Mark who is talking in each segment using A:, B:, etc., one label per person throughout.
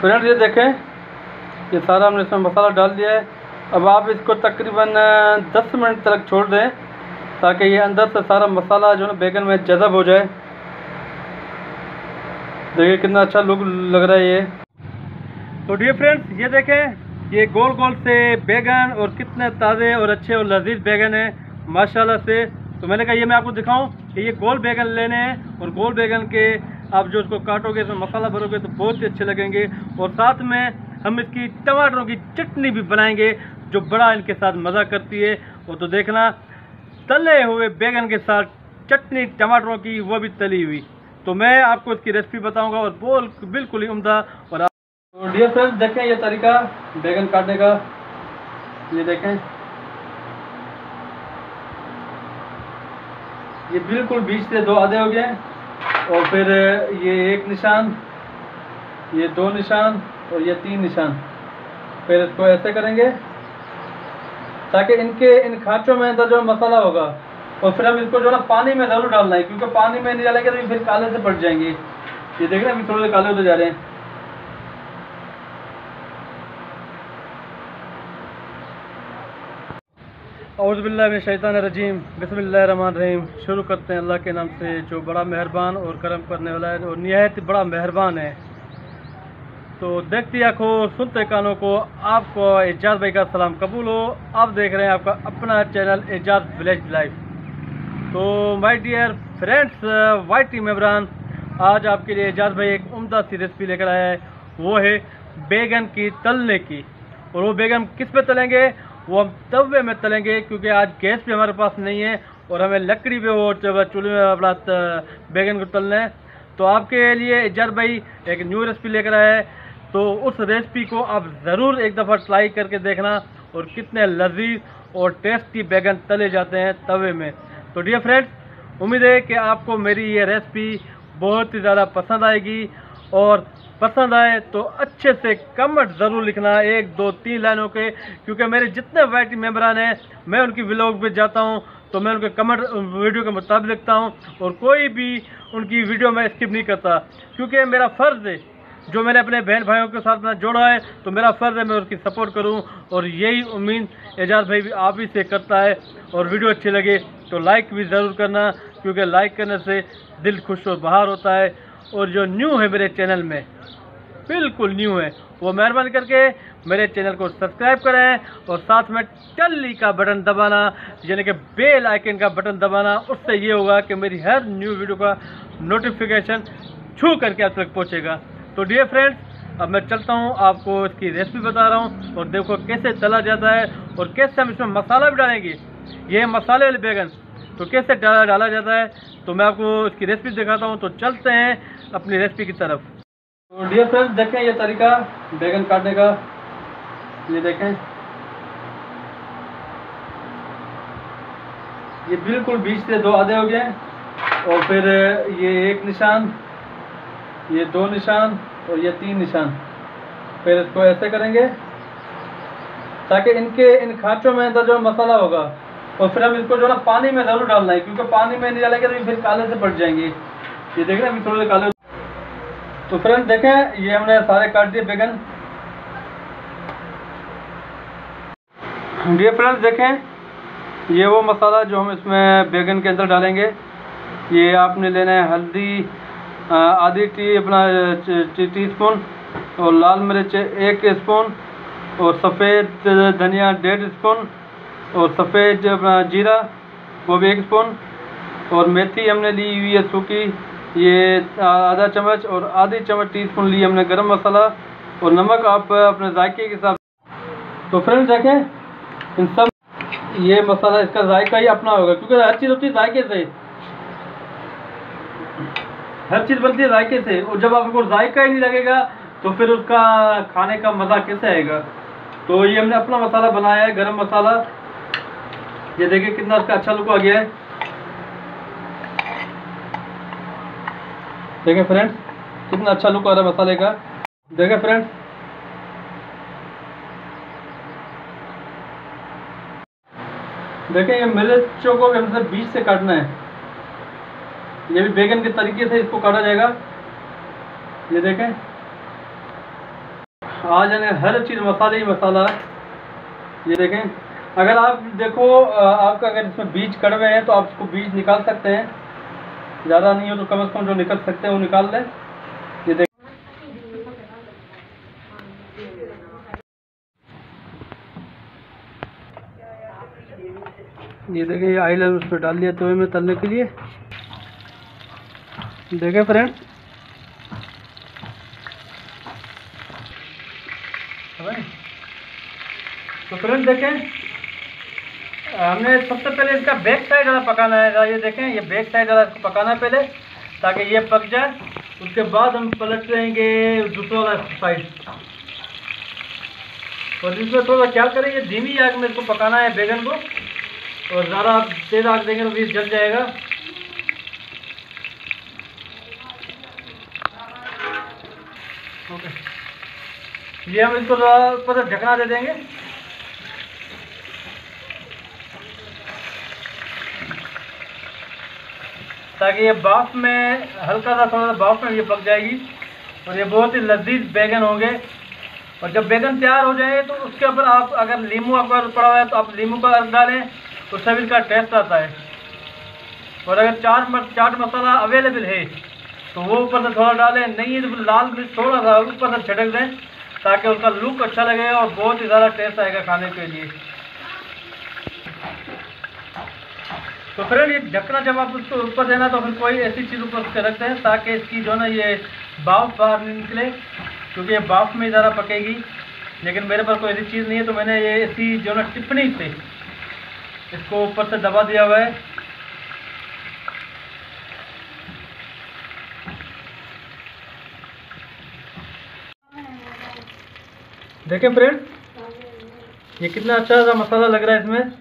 A: Friends ये देखें, ये सारा हमने इसमें मसाला डाल दिया है। अब आप इसको तकरीबन 10 मिनट तक छोड़ दें ताकि ये अंदर से सारा मसाला जो है ना बैगन में जज़ब हो जाए। देखिए कितना अच्छा लुक लग रहा है ये। तो डियर फ्रेंड्स ये देखें, ये गोल गोल से बैगन और कितने ताज़े और अच्छे और लजीज बैगन हैं माशाल्लाह से। तो मैंने कहा ये मैं आपको दिखाऊं कि ये गोल बैगन लेने हैं और गोल बैगन के आप जो इसको काटोगे इसमें मसाला भरोगे तो बहुत ही अच्छे लगेंगे। और साथ में हम इसकी टमाटरों की चटनी भी बनाएंगे जो बड़ा इनके साथ मज़ा करती है। वो तो देखना, तले हुए बैगन के साथ चटनी टमाटरों की, वो भी तली हुई। तो मैं आपको इसकी रेसिपी बताऊंगा और बिल्कुल ही उम्दा। और तो डियर फ्रेंड्स देखें ये तरीका बैगन काटने का, ये देखें ये बिल्कुल बीच से 2 आधे हो गए और फिर ये 1 निशान, ये 2 निशान और ये 3 निशान। फिर इसको ऐसे करेंगे ताकि इन खाँचों में अंदर जो मसाला होगा। और फिर हम इसको जो ना पानी में ज़रूर डालना है, क्योंकि पानी में नहीं डालेंगे तो फिर काले से पड़ जाएंगे। ये देख रहे हैं अभी थोड़े काले होते जा रहे हैं। औज़ुबिल्लाहि मिनश शैतानिर रजीम, बिस्मिल्लाहिर रहमानिर रहीम। शुरू करते हैं अल्लाह के नाम से जो बड़ा मेहरबान और करम करने वाला है और निहायत बड़ा मेहरबान है। तो देखती आँखों सुनते कानों को आपको एजाज भाई का सलाम कबूल हो। आप देख रहे हैं आपका अपना चैनल एजाज विलेज लाइफ। तो माय डियर फ्रेंड्स, वाईटी मेम्बरान, आज आपके लिए एजाज भाई एक उम्दा सी रेसिपी लेकर आया है। वो है बैगन की तलने की। और वो बैगन किस पे तलेंगे? वो हम तवे में तलेंगे, क्योंकि आज गैस भी हमारे पास नहीं है और हमें लकड़ी पे वो चूल्हे में अपना बैगन को तलना है। तो आपके लिए एजाज भाई एक न्यू रेसिपी लेकर आया है। तो उस रेसिपी को आप ज़रूर एक दफ़ा ट्राई करके देखना और कितने लजीज और टेस्टी बैगन तले जाते हैं तवे में। तो डियर फ्रेंड्स, उम्मीद है कि आपको मेरी ये रेसिपी बहुत ही ज़्यादा पसंद आएगी। और पसंद आए तो अच्छे से कमेंट ज़रूर लिखना, 1 2 3 लाइनों के, क्योंकि मेरे जितने वाईटी मेम्बरान हैं मैं उनकी व्लॉग पे जाता हूँ तो मैं उनके कमेंट वीडियो के मुताबिक लिखता हूँ और कोई भी उनकी वीडियो में स्किप नहीं करता, क्योंकि मेरा फ़र्ज़ है जो मैंने अपने बहन भाइयों के साथ में जोड़ा है तो मेरा फ़र्ज़ है मैं उसकी सपोर्ट करूं। और यही उम्मीद एजाज भाई भी आप ही से करता है। और वीडियो अच्छी लगे तो लाइक भी ज़रूर करना, क्योंकि लाइक करने से दिल खुश और बहार होता है। और जो न्यू है मेरे चैनल में, बिल्कुल न्यू है, वो मेहरबानी करके मेरे चैनल को सब्सक्राइब करें और साथ में टल्ली का बटन दबाना, यानी कि बेल आइकन का बटन दबाना। उससे ये होगा कि मेरी हर न्यू वीडियो का नोटिफिकेशन छू करके आप तक पहुँचेगा। तो डियर फ्रेंड्स, अब मैं चलता हूँ, आपको इसकी रेसिपी बता रहा हूँ और देखो कैसे तला जाता है और कैसे हम इसमें मसाला भी डालेंगे। ये मसाले वाले बैगन तो कैसे डाला जाता है, तो मैं आपको इसकी रेसिपी दिखाता हूँ। तो चलते हैं अपनी रेसिपी की तरफ। तो डियर फ्रेंड्स देखें ये तरीका बैगन काटने का, ये देखें ये बिल्कुल बीच से 2 आधे हो गए और फिर ये 1 निशान, ये 2 निशान और ये 3 निशान। फिर इसको ऐसे करेंगे ताकि इन खाँचों में अंदर जो मसाला होगा। और फिर हम इसको जो ना पानी में ज़रूर डालना है, क्योंकि पानी में नहीं डालेंगे तो फिर काले से पड़ जाएंगे। ये देख रहे हैं अभी थोड़े काले। तो फ्रेंड्स देखें ये हमने सारे काट दिए बैगन। डियर फ्रेंड्स देखें ये वो मसाला जो हम इसमें बैगन के अंदर डालेंगे। ये आपने लेना है हल्दी आधी टी स्पून और लाल मिर्च 1 स्पून और सफ़ेद धनिया 1.5 स्पून और सफ़ेद जीरा वो भी 1 स्पून और मेथी हमने ली हुई है सूखी, ये आधा चम्मच और आधी चम्मच टीस्पून ली हमने गरम मसाला और नमक आप अपने जायके के हिसाब। तो फ्रेंड्स देखें इन सब ये मसाला इसका जायका ही अपना होगा, क्योंकि हर चीज़ होती है जायके से, हर चीज़ बनती है जायके से। और जब आपको जायका ही नहीं लगेगा तो फिर उसका खाने का मज़ा कैसे आएगा। तो ये हमने अपना मसाला बनाया है, गरम मसाला। ये देखिए कितना इसका अच्छा लुक आ गया है। देखें फ्रेंड्स कितना अच्छा लुक आ रहा है मसाले का। देखें फ्रेंड्स देखें ये मिर्चों को हमसे बीच से काटना है। ये भी बैगन के तरीके से इसको काटा जाएगा। ये देखें आज यानी हर चीज़ मसाले ही मसाला है। ये देखें, अगर आप देखो आपका अगर इसमें बीज कड़वे हैं तो आप इसको बीज निकाल सकते हैं, ज़्यादा नहीं हो तो कम से कम जो निकल सकते हैं वो निकाल लें। ये देखें, ये ऑयल उस पर डाल दिया तवे में तलने के लिए। देखें फ्रेंड, तो फ्रेंड देखें, हमने सबसे पहले इसका बैक साइड ज़रा पकाना है। ये देखें, ये बैक साइड ज़रा इसको पकाना है पहले, ताकि ये पक जाए। उसके बाद हम पलट देंगे दूसरा वाला साइड। और इसमें थोड़ा क्या करेंगे, धीमी आग में इसको पकाना है बैगन को, और ज़्यादा तेज़ आग देंगे तो भी जल जाएगा। ओके, ये हम इसको ऊपर से ढकना दे देंगे। ताकि ये भाप में हल्का सा थोड़ा सा भाप में ये पक जाएगी, और ये बहुत ही लजीज बैगन होंगे। और जब बैगन तैयार हो जाए तो उसके ऊपर आप अगर नींबू आपका पड़ा हुआ है तो आप नींबू का रस डालें, तो तभी इसका टेस्ट आता है। और अगर चाट मसाला अवेलेबल है तो वो ऊपर से थोड़ा डालें, नहीं है तो लाल मिर्च थोड़ा सा ऊपर से छिड़क दें, ताकि उसका लुक अच्छा लगेगा और बहुत ही ज़्यादा टेस्ट आएगा खाने के लिए। तो फ्रेंड, ये ढकना जब आप उसको ऊपर देना तो फिर कोई ऐसी चीज़ ऊपर से रख दें ताकि इसकी जो ना ये भाप बाहर नहीं निकले, क्योंकि ये भाप में ज़्यादा पकेगी। लेकिन मेरे पास कोई ऐसी चीज़ नहीं है, तो मैंने ये ऐसी जो ना टिप्पणी से इसको ऊपर से दबा दिया हुआ है। देखें फ्रेंड, ये कितना अच्छा सा मसाला लग रहा है इसमें।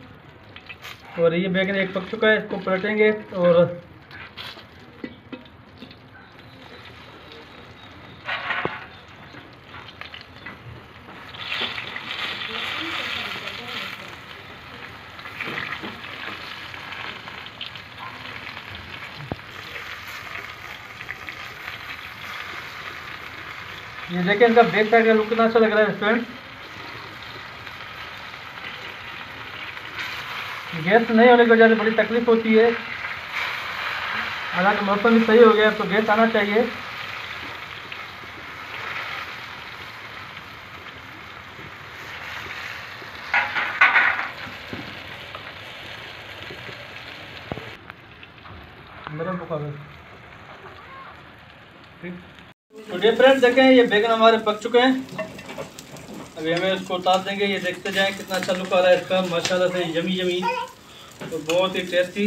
A: और ये बैगन एक पक चुका है, इसको पलटेंगे। और ये देखें, इनका बैक साइड का लुक कितना अच्छा लग रहा है फ्रेंड। गैस नहीं होने की वजह से बड़ी तकलीफ होती है, हालांकि मौसम भी सही हो गया तो गैस आना चाहिए। तो ये फ्रेंड देखें, ये बैगन हमारे पक चुके हैं। अभी हमें इसको उतार देंगे। ये देखते जाएं कितना अच्छा लुक आ रहा है इसका, माशाल्लाह से यमी यमी, तो बहुत ही टेस्टी।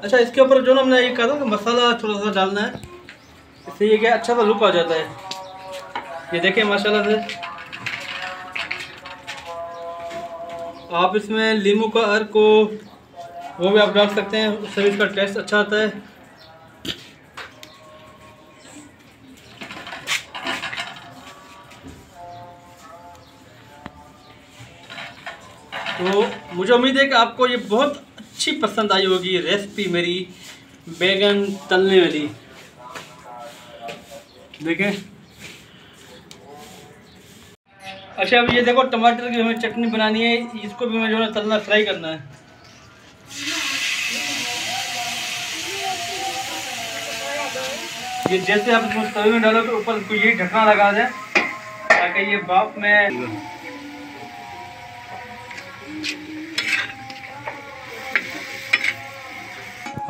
A: अच्छा, इसके ऊपर जो ना हमने ये कहा था मसाला थोड़ा सा डालना है, इससे ये क्या अच्छा सा लुक आ जाता है। ये देखिए माशाल्लाह से। आप इसमें नींबू का अर्क को वो भी आप डाल सकते हैं, उससे भी इसका टेस्ट अच्छा आता है। तो मुझे उम्मीद है कि आपको ये बहुत अच्छी पसंद आई होगी रेसिपी मेरी बैगन तलने वाली। देखें, अच्छा अब ये देखो, टमाटर की हमें चटनी बनानी है, इसको भी हमें जो है तलना, फ्राई करना है। ये जैसे आप इसको तवे में डालो तो ऊपर इसको ये ढकना लगा दें ताकि ये भाप में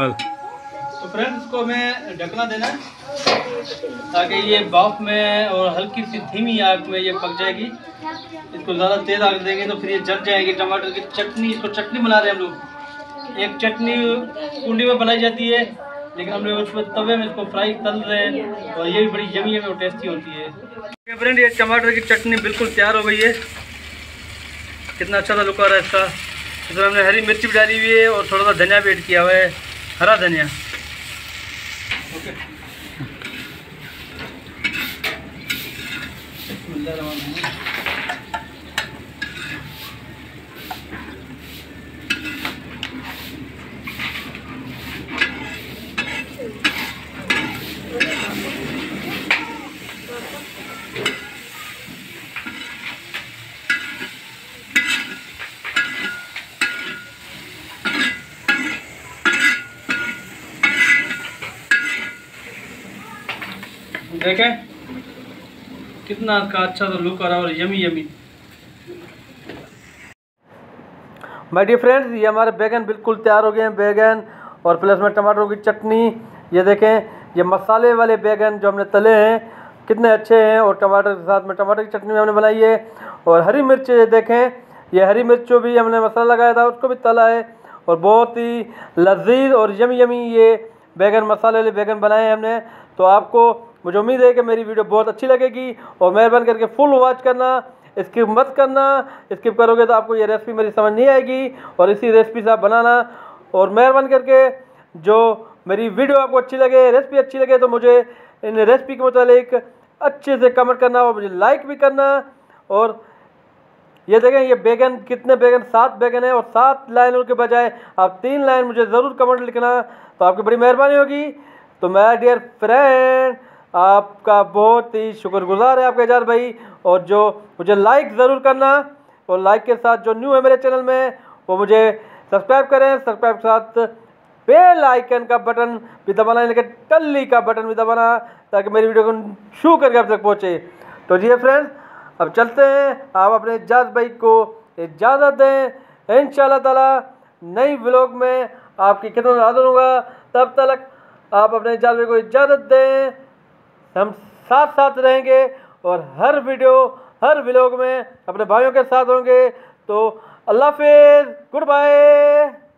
A: तो फ्रेंड्स इसको हमें ढकना देना ताकि ये भाप में और हल्की सी धीमी आग में ये पक जाएगी। इसको ज़्यादा तेज़ आग देंगे तो फिर ये जल जाएगी। टमाटर की चटनी, इसको चटनी बना रहे हैं हम लोग। एक चटनी कुंडी में बनाई जाती है, लेकिन हम लोग उसमें तवे में इसको फ्राई तल रहे हैं, और ये भी बड़ी यमी और टेस्टी होती है। फ्रेंड, ये टमाटर की चटनी बिल्कुल तैयार हो गई है। कितना अच्छा सा लुक आ रहा है इसका। इसमें हमने हरी मिर्ची भी डाली हुई है और थोड़ा सा धनिया भी ऐड किया हुआ है, हरा धनिया। ओके। देखें कितना का अच्छा तो लुक आ रहा है और yummy yummy. My dear friends, ये हमारे बैगन बिल्कुल तैयार हो गए हैं। बैगन और प्लस में टमाटरों की चटनी। ये देखें, ये मसाले वाले बैगन जो हमने तले हैं कितने अच्छे हैं, और टमाटर के साथ में टमाटर की चटनी हमने बनाई है। और हरी मिर्च ये देखें, ये हरी मिर्च जो भी हमने मसाला लगाया था उसको भी तला है, और बहुत ही लजीज और यमी यमी ये बैगन मसाले वाले बैगन बनाए हैं हमने। तो आपको मुझे उम्मीद है कि मेरी वीडियो बहुत अच्छी लगेगी, और मेहरबान करके फुल वॉच करना, स्किप मत करना। स्किप करोगे तो आपको ये रेसिपी मेरी समझ नहीं आएगी, और इसी रेसिपी से आप बनाना। और मेहरबान करके जो मेरी वीडियो आपको अच्छी लगे, रेसिपी अच्छी लगे, तो मुझे इन रेसिपी के मुतालिक अच्छे से कमेंट करना और मुझे लाइक भी करना। और ये देखें, ये बैगन कितने बैगन, 7 बैगन है, और 7 लाइनों के बजाय आप 3 लाइन मुझे ज़रूर कमेंट लिखना, तो आपकी बड़ी मेहरबानी होगी। तो माय डियर फ्रेंड, आपका बहुत ही शुक्रगुजार है आपका एजाज भाई। और जो मुझे लाइक ज़रूर करना, और लाइक के साथ जो न्यू है मेरे चैनल में वो मुझे सब्सक्राइब करें। सब्सक्राइब के साथ बेल आइकन का बटन भी दबाना, लेकिन टल्ली का बटन भी दबाना, ताकि मेरी वीडियो को शू करके आप तक पहुँचे। तो जी फ्रेंड्स, अब चलते हैं। आप अपने एजाज भाई को इजाज़त दें। इंशाल्लाह ताला नई व्लॉग में आपकी खिदमत में हाज़िर होगा। तब तक आप अपने एजाज भाई को इजाज़त दें। हम साथ साथ रहेंगे, और हर वीडियो हर व्लॉग में अपने भाइयों के साथ होंगे। तो अल्लाह हाफ़िज़, गुड बाय।